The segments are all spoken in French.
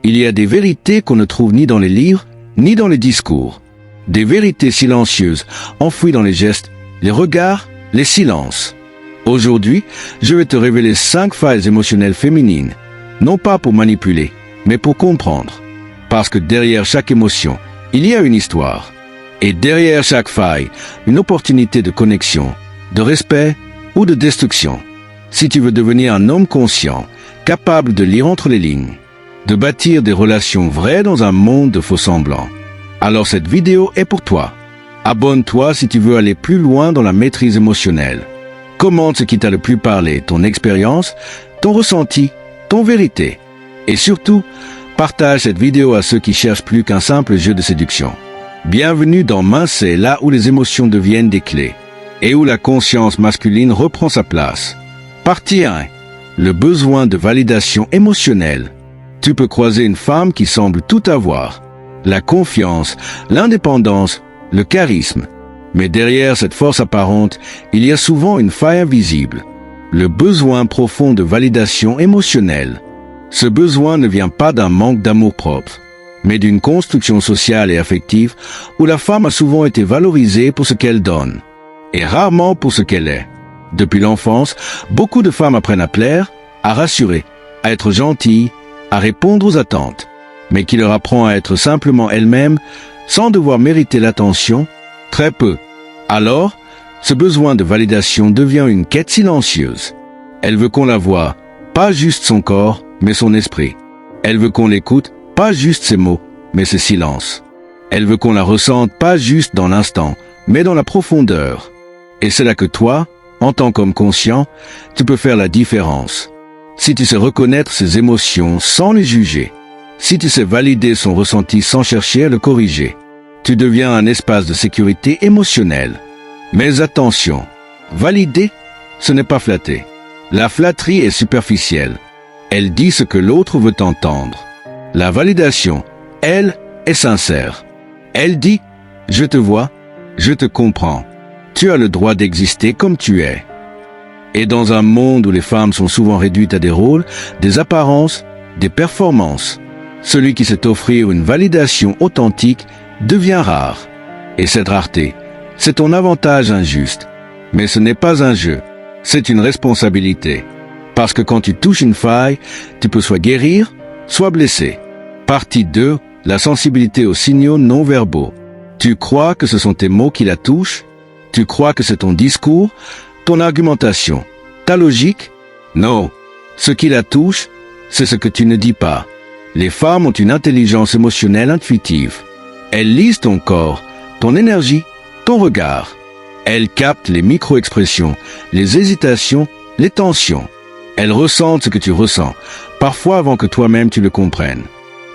Il y a des vérités qu'on ne trouve ni dans les livres, ni dans les discours. Des vérités silencieuses, enfouies dans les gestes, les regards, les silences. Aujourd'hui, je vais te révéler 5 failles émotionnelles féminines, non pas pour manipuler, mais pour comprendre. Parce que derrière chaque émotion, il y a une histoire. Et derrière chaque faille, une opportunité de connexion, de respect ou de destruction. Si tu veux devenir un homme conscient, capable de lire entre les lignes, de bâtir des relations vraies dans un monde de faux-semblants, alors cette vidéo est pour toi. Abonne-toi si tu veux aller plus loin dans la maîtrise émotionnelle. Commente ce qui t'a le plus parlé, ton expérience, ton ressenti, ton vérité. Et surtout, partage cette vidéo à ceux qui cherchent plus qu'un simple jeu de séduction. Bienvenue dans Mincé, là où les émotions deviennent des clés et où la conscience masculine reprend sa place. Partie 1. Le besoin de validation émotionnelle. Tu peux croiser une femme qui semble tout avoir. La confiance, l'indépendance, le charisme. Mais derrière cette force apparente, il y a souvent une faille invisible. Le besoin profond de validation émotionnelle. Ce besoin ne vient pas d'un manque d'amour-propre, mais d'une construction sociale et affective où la femme a souvent été valorisée pour ce qu'elle donne, et rarement pour ce qu'elle est. Depuis l'enfance, beaucoup de femmes apprennent à plaire, à rassurer, à être gentilles, à répondre aux attentes, mais qui leur apprend à être simplement elle-même sans devoir mériter l'attention, très peu. Alors, ce besoin de validation devient une quête silencieuse. Elle veut qu'on la voie, pas juste son corps, mais son esprit. Elle veut qu'on l'écoute, pas juste ses mots, mais ses silences. Elle veut qu'on la ressente pas juste dans l'instant, mais dans la profondeur. Et c'est là que toi, en tant qu'homme conscient, tu peux faire la différence. Si tu sais reconnaître ses émotions sans les juger, si tu sais valider son ressenti sans chercher à le corriger, tu deviens un espace de sécurité émotionnelle. Mais attention, valider, ce n'est pas flatter. La flatterie est superficielle. Elle dit ce que l'autre veut entendre. La validation, elle, est sincère. Elle dit « Je te vois, je te comprends. Tu as le droit d'exister comme tu es. » Et dans un monde où les femmes sont souvent réduites à des rôles, des apparences, des performances, celui qui sait offrir une validation authentique devient rare. Et cette rareté, c'est ton avantage injuste. Mais ce n'est pas un jeu, c'est une responsabilité. Parce que quand tu touches une faille, tu peux soit guérir, soit blesser. Partie 2, la sensibilité aux signaux non verbaux. Tu crois que ce sont tes mots qui la touchent? Tu crois que c'est ton discours, ton argumentation, ta logique? Non. Ce qui la touche, c'est ce que tu ne dis pas. Les femmes ont une intelligence émotionnelle intuitive. Elles lisent ton corps, ton énergie, ton regard. Elles captent les micro-expressions, les hésitations, les tensions. Elles ressentent ce que tu ressens, parfois avant que toi-même tu le comprennes.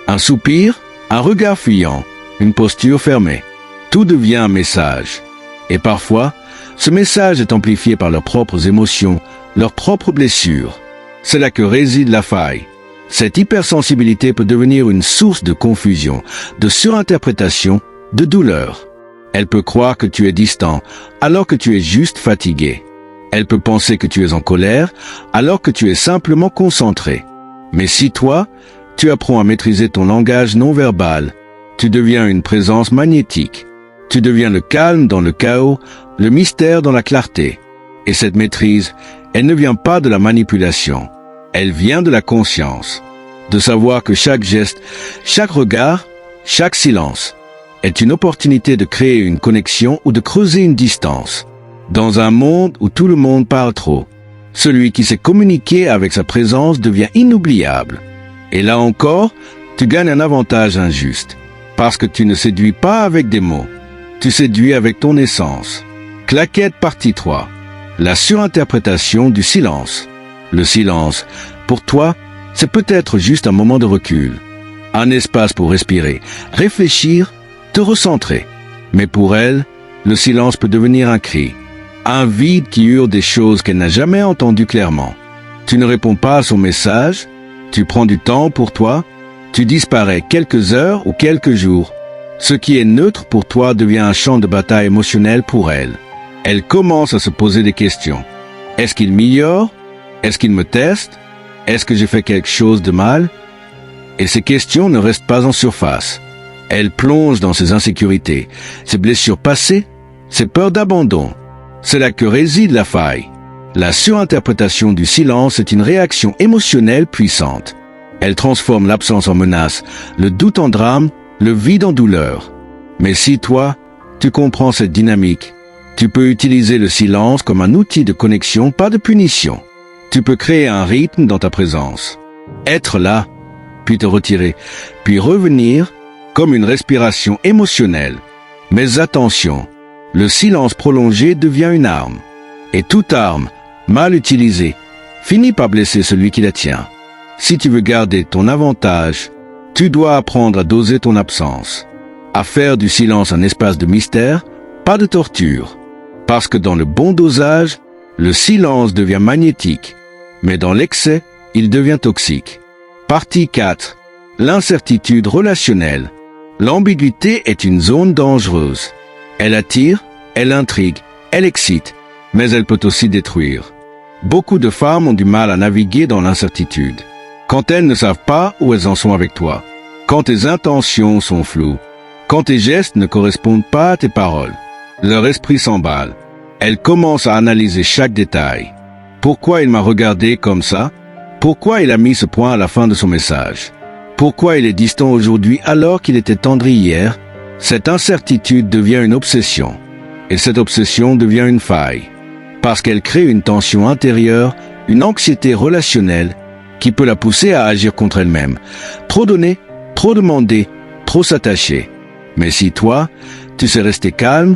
Un soupir, un regard fuyant, une posture fermée. Tout devient un message. Et parfois, ce message est amplifié par leurs propres émotions, leurs propres blessures. C'est là que réside la faille. Cette hypersensibilité peut devenir une source de confusion, de surinterprétation, de douleur. Elle peut croire que tu es distant, alors que tu es juste fatigué. Elle peut penser que tu es en colère, alors que tu es simplement concentré. Mais si toi, tu apprends à maîtriser ton langage non verbal, tu deviens une présence magnétique. Tu deviens le calme dans le chaos, le mystère dans la clarté. Et cette maîtrise, elle ne vient pas de la manipulation. Elle vient de la conscience. De savoir que chaque geste, chaque regard, chaque silence est une opportunité de créer une connexion ou de creuser une distance. Dans un monde où tout le monde parle trop, celui qui sait communiquer avec sa présence devient inoubliable. Et là encore, tu gagnes un avantage injuste. Parce que tu ne séduis pas avec des mots. Tu séduis avec ton essence. Claquette partie 3. La surinterprétation du silence. Le silence, pour toi, c'est peut-être juste un moment de recul. Un espace pour respirer, réfléchir, te recentrer. Mais pour elle, le silence peut devenir un cri. Un vide qui hurle des choses qu'elle n'a jamais entendues clairement. Tu ne réponds pas à son message, tu prends du temps pour toi, tu disparais quelques heures ou quelques jours. Ce qui est neutre pour toi devient un champ de bataille émotionnel pour elle. Elle commence à se poser des questions. Est-ce qu'il m'ignore? Est-ce qu'il me teste? Est-ce que j'ai fait quelque chose de mal? Et ces questions ne restent pas en surface. Elles plongent dans ses insécurités, ses blessures passées, ses peurs d'abandon. C'est là que réside la faille. La surinterprétation du silence est une réaction émotionnelle puissante. Elle transforme l'absence en menace, le doute en drame, le vide en douleur. Mais si toi, tu comprends cette dynamique, tu peux utiliser le silence comme un outil de connexion, pas de punition. Tu peux créer un rythme dans ta présence. Être là, puis te retirer, puis revenir comme une respiration émotionnelle. Mais attention, le silence prolongé devient une arme. Et toute arme, mal utilisée, finit par blesser celui qui la tient. Si tu veux garder ton avantage, tu dois apprendre à doser ton absence, à faire du silence un espace de mystère, pas de torture. Parce que dans le bon dosage, le silence devient magnétique, mais dans l'excès, il devient toxique. Partie 4. L'incertitude relationnelle. L'ambiguïté est une zone dangereuse. Elle attire, elle intrigue, elle excite, mais elle peut aussi détruire. Beaucoup de femmes ont du mal à naviguer dans l'incertitude. Quand elles ne savent pas où elles en sont avec toi, quand tes intentions sont floues, quand tes gestes ne correspondent pas à tes paroles, leur esprit s'emballe. Elles commencent à analyser chaque détail. Pourquoi il m'a regardé comme ça? Pourquoi il a mis ce point à la fin de son message? Pourquoi il est distant aujourd'hui alors qu'il était tendre hier? Cette incertitude devient une obsession. Et cette obsession devient une faille. Parce qu'elle crée une tension intérieure, une anxiété relationnelle, qui peut la pousser à agir contre elle-même. Trop donner, trop demander, trop s'attacher. Mais si toi, tu sais rester calme,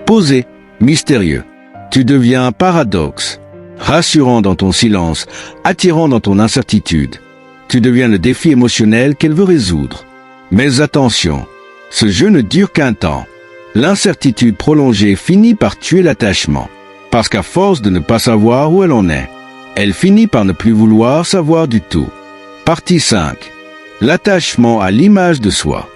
posé, mystérieux, tu deviens un paradoxe, rassurant dans ton silence, attirant dans ton incertitude. Tu deviens le défi émotionnel qu'elle veut résoudre. Mais attention, ce jeu ne dure qu'un temps. L'incertitude prolongée finit par tuer l'attachement, parce qu'à force de ne pas savoir où elle en est, elle finit par ne plus vouloir savoir du tout. Partie 5. L'attachement à l'image de soi.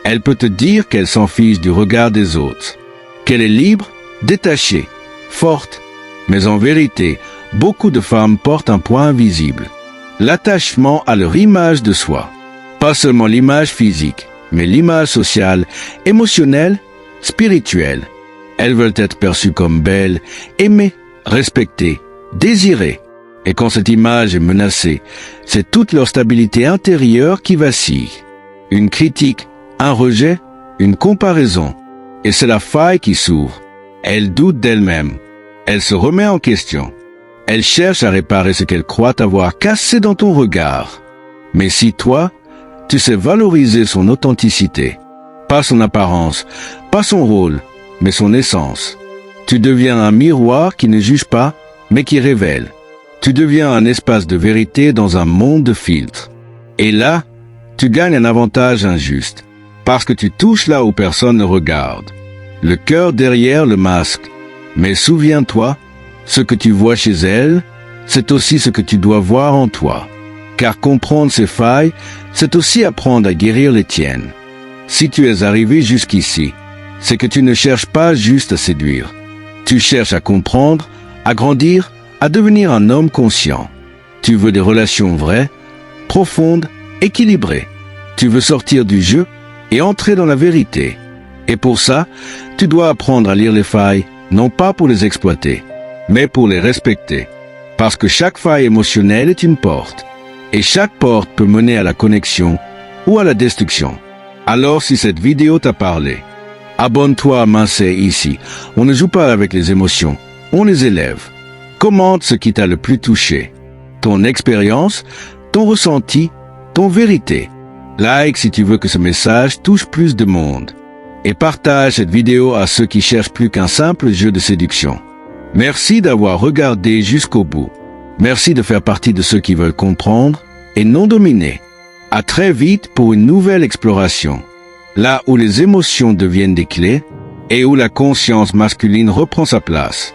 Elle peut te dire qu'elle s'en fiche du regard des autres, qu'elle est libre, détachée, forte, mais en vérité, beaucoup de femmes portent un poids invisible. L'attachement à leur image de soi. Pas seulement l'image physique, mais l'image sociale, émotionnelle, spirituelle. Elles veulent être perçues comme belles, aimées, respectées, désirées. Et quand cette image est menacée, c'est toute leur stabilité intérieure qui vacille. Une critique, un rejet, une comparaison. Et c'est la faille qui s'ouvre. Elle doute d'elle-même. Elle se remet en question. Elle cherche à réparer ce qu'elle croit avoir cassé dans ton regard. Mais si toi, tu sais valoriser son authenticité, pas son apparence, pas son rôle, mais son essence, tu deviens un miroir qui ne juge pas, mais qui révèle. Tu deviens un espace de vérité dans un monde de filtres. Et là, tu gagnes un avantage injuste, parce que tu touches là où personne ne regarde. Le cœur derrière le masque. Mais souviens-toi, ce que tu vois chez elle, c'est aussi ce que tu dois voir en toi. Car comprendre ses failles, c'est aussi apprendre à guérir les tiennes. Si tu es arrivé jusqu'ici, c'est que tu ne cherches pas juste à séduire. Tu cherches à comprendre, à grandir, à devenir un homme conscient. Tu veux des relations vraies, profondes, équilibrées. Tu veux sortir du jeu et entrer dans la vérité. Et pour ça, tu dois apprendre à lire les failles, non pas pour les exploiter, mais pour les respecter. Parce que chaque faille émotionnelle est une porte. Et chaque porte peut mener à la connexion ou à la destruction. Alors si cette vidéo t'a parlé, abonne-toi à Mincé ici. On ne joue pas avec les émotions, on les élève. Commente ce qui t'a le plus touché. Ton expérience, ton ressenti, ton vérité. Like si tu veux que ce message touche plus de monde. Et partage cette vidéo à ceux qui cherchent plus qu'un simple jeu de séduction. Merci d'avoir regardé jusqu'au bout. Merci de faire partie de ceux qui veulent comprendre et non dominer. À très vite pour une nouvelle exploration. Là où les émotions deviennent des clés et où la conscience masculine reprend sa place.